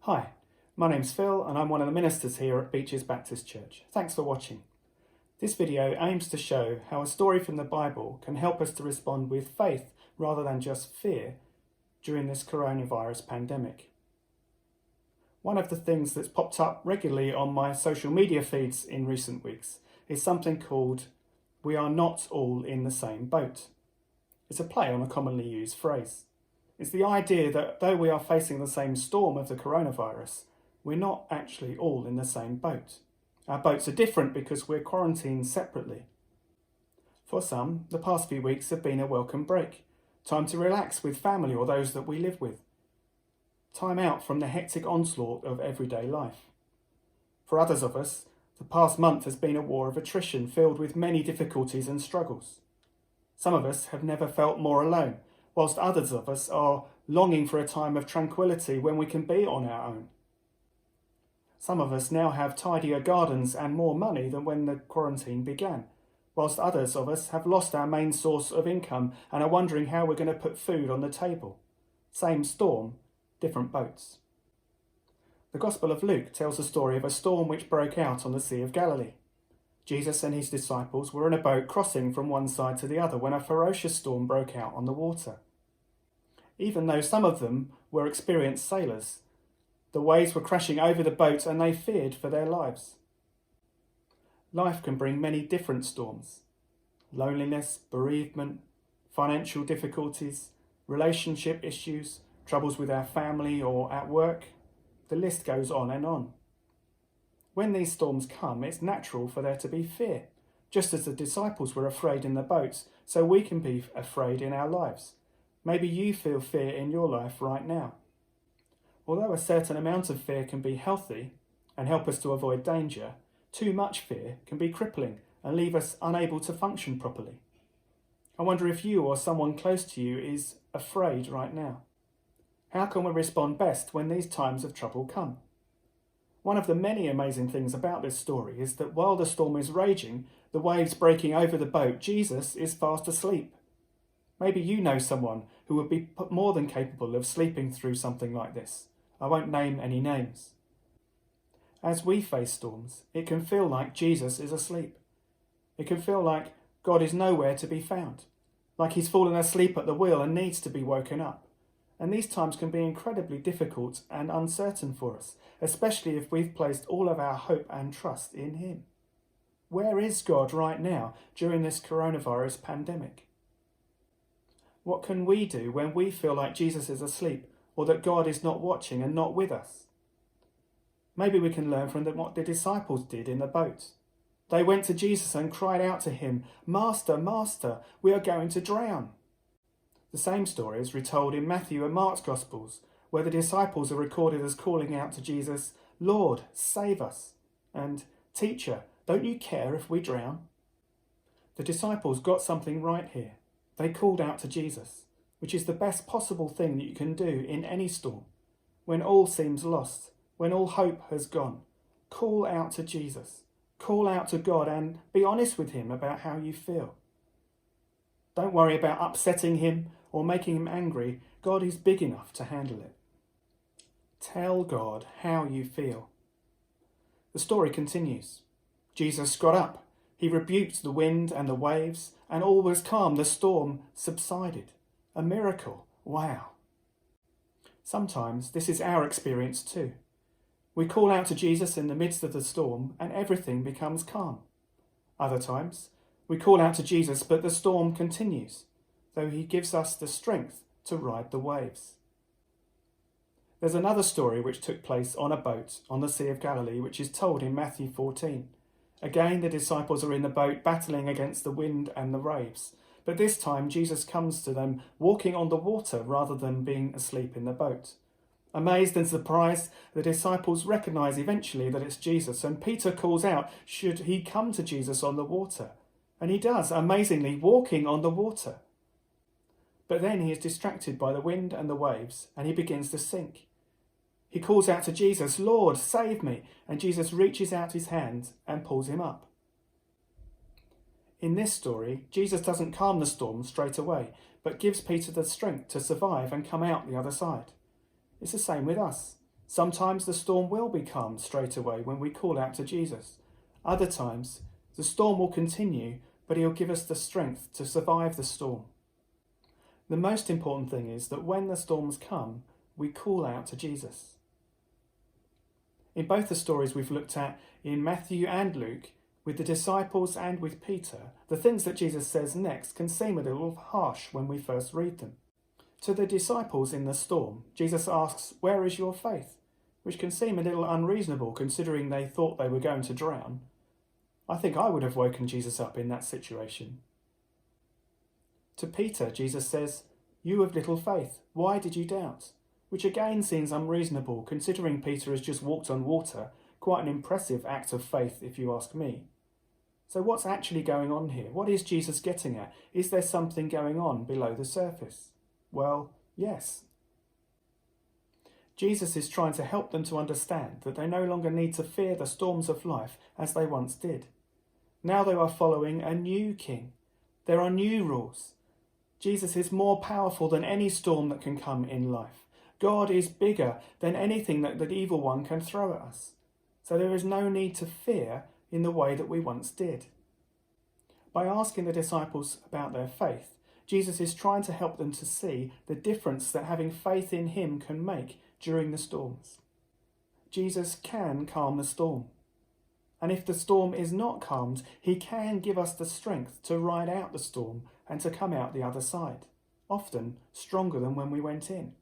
Hi, my name's Phil and I'm one of the ministers here at Beaches Baptist Church. Thanks for watching. This video aims to show how a story from the Bible can help us to respond with faith rather than just fear during this coronavirus pandemic. One of the things that's popped up regularly on my social media feeds in recent weeks is something called "We are not all in the same boat." It's a play on a commonly used phrase. It's the idea that though we are facing the same storm of the coronavirus, we're not actually all in the same boat. Our boats are different because we're quarantined separately. For some, the past few weeks have been a welcome break, time to relax with family or those that we live with, time out from the hectic onslaught of everyday life. For others of us, the past month has been a war of attrition filled with many difficulties and struggles. Some of us have never felt more alone, whilst others of us are longing for a time of tranquility when we can be on our own. Some of us now have tidier gardens and more money than when the quarantine began, whilst others of us have lost our main source of income and are wondering how we're going to put food on the table. Same storm, different boats. The Gospel of Luke tells the story of a storm which broke out on the Sea of Galilee. Jesus and his disciples were in a boat crossing from one side to the other when a ferocious storm broke out on the water. Even though some of them were experienced sailors, the waves were crashing over the boat and they feared for their lives. Life can bring many different storms: loneliness, bereavement, financial difficulties, relationship issues, troubles with our family or at work. The list goes on and on. When these storms come, it's natural for there to be fear, just as the disciples were afraid in the boats, so we can be afraid in our lives. Maybe you feel fear in your life right now. Although a certain amount of fear can be healthy and help us to avoid danger, too much fear can be crippling and leave us unable to function properly. I wonder if you or someone close to you is afraid right now. How can we respond best when these times of trouble come? One of the many amazing things about this story is that while the storm is raging, the waves breaking over the boat, Jesus is fast asleep. Maybe you know someone who would be more than capable of sleeping through something like this. I won't name any names. As we face storms, it can feel like Jesus is asleep. It can feel like God is nowhere to be found, like he's fallen asleep at the wheel and needs to be woken up. And these times can be incredibly difficult and uncertain for us, especially if we've placed all of our hope and trust in him. Where is God right now during this coronavirus pandemic? What can we do when we feel like Jesus is asleep or that God is not watching and not with us? Maybe we can learn from what the disciples did in the boat. They went to Jesus and cried out to him, "Master, Master, we are going to drown." The same story is retold in Matthew and Mark's Gospels, where the disciples are recorded as calling out to Jesus, "Lord, save us," and "Teacher, don't you care if we drown?" The disciples got something right here. They called out to Jesus, which is the best possible thing that you can do in any storm. When all seems lost, when all hope has gone, call out to Jesus. Call out to God and be honest with him about how you feel. Don't worry about upsetting him or making him angry. God is big enough to handle it. Tell God how you feel. The story continues. Jesus got up. He rebuked the wind and the waves, and all was calm. The storm subsided. A miracle. Wow. Sometimes this is our experience too. We call out to Jesus in the midst of the storm, and everything becomes calm. Other times, we call out to Jesus, but the storm continues, though he gives us the strength to ride the waves. There's another story which took place on a boat on the Sea of Galilee, which is told in Matthew 14. Again, the disciples are in the boat battling against the wind and the waves, but this time Jesus comes to them walking on the water rather than being asleep in the boat. Amazed and surprised, the disciples recognize eventually that it's Jesus, and Peter calls out, should he come to Jesus on the water? And he does, amazingly, walking on the water. But then he is distracted by the wind and the waves, and he begins to sink. He calls out to Jesus, "Lord, save me," and Jesus reaches out his hand and pulls him up. In this story, Jesus doesn't calm the storm straight away, but gives Peter the strength to survive and come out the other side. It's the same with us. Sometimes the storm will be calmed straight away when we call out to Jesus. Other times, the storm will continue, but he'll give us the strength to survive the storm. The most important thing is that when the storms come, we call out to Jesus. In both the stories we've looked at in Matthew and Luke, with the disciples and with Peter, the things that Jesus says next can seem a little harsh when we first read them. To the disciples in the storm, Jesus asks, "Where is your faith?" which can seem a little unreasonable considering they thought they were going to drown. I think I would have woken Jesus up in that situation. To Peter, Jesus says, "You of little faith, why did you doubt?" which again seems unreasonable considering Peter has just walked on water, quite an impressive act of faith if you ask me. So what's actually going on here? What is Jesus getting at? Is there something going on below the surface? Well, yes. Jesus is trying to help them to understand that they no longer need to fear the storms of life as they once did. Now they are following a new king. There are new rules. Jesus is more powerful than any storm that can come in life. God is bigger than anything that the evil one can throw at us. So there is no need to fear in the way that we once did. By asking the disciples about their faith, Jesus is trying to help them to see the difference that having faith in him can make during the storms. Jesus can calm the storm. And if the storm is not calmed, he can give us the strength to ride out the storm and to come out the other side, often stronger than when we went in.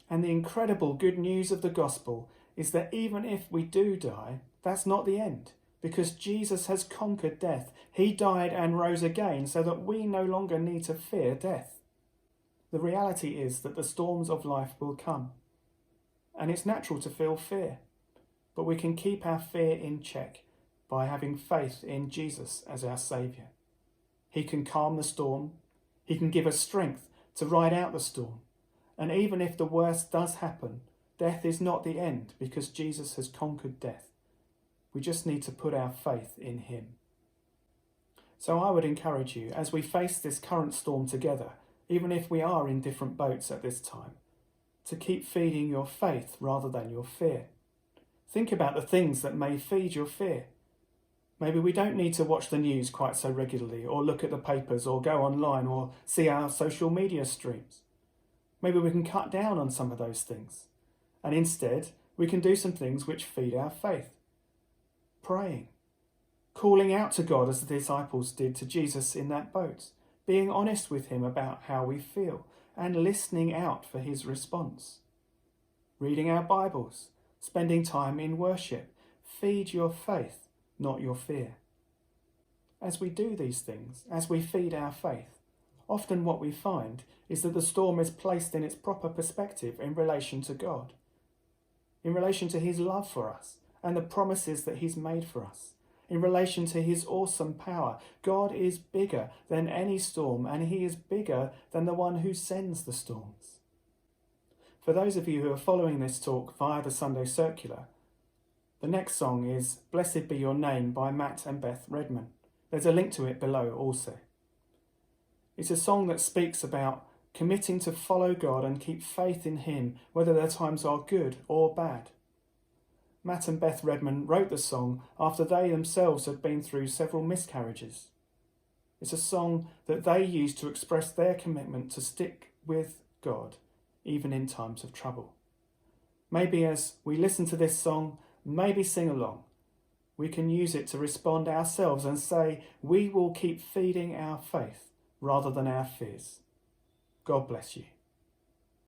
And the incredible good news of the gospel is that even if we do die, that's not the end, because Jesus has conquered death. He died and rose again so that we no longer need to fear death. The reality is that the storms of life will come, and it's natural to feel fear, but we can keep our fear in check by having faith in Jesus as our Saviour. He can calm the storm, he can give us strength to ride out the storm, and even if the worst does happen, death is not the end because Jesus has conquered death. We just need to put our faith in him. So I would encourage you, as we face this current storm together, even if we are in different boats at this time, to keep feeding your faith rather than your fear. Think about the things that may feed your fear. Maybe we don't need to watch the news quite so regularly, or look at the papers, or go online, or see our social media streams. Maybe we can cut down on some of those things. And instead, we can do some things which feed our faith. Praying, calling out to God as the disciples did to Jesus in that boat, being honest with him about how we feel, and listening out for his response. Reading our Bibles, spending time in worship. Feed your faith, not your fear. As we do these things, as we feed our faith, often what we find is that the storm is placed in its proper perspective in relation to God, in relation to his love for us and the promises that he's made for us, in relation to his awesome power. God is bigger than any storm, and he is bigger than the one who sends the storms. For those of you who are following this talk via the Sunday Circular, the next song is Blessed Be Your Name by Matt and Beth Redman. There's a link to it below also. It's a song that speaks about committing to follow God and keep faith in him, whether their times are good or bad. Matt and Beth Redman wrote the song after they themselves had been through several miscarriages. It's a song that they used to express their commitment to stick with God, even in times of trouble. Maybe as we listen to this song, maybe sing along, we can use it to respond ourselves and say, we will keep feeding our faith rather than our fears. God bless you.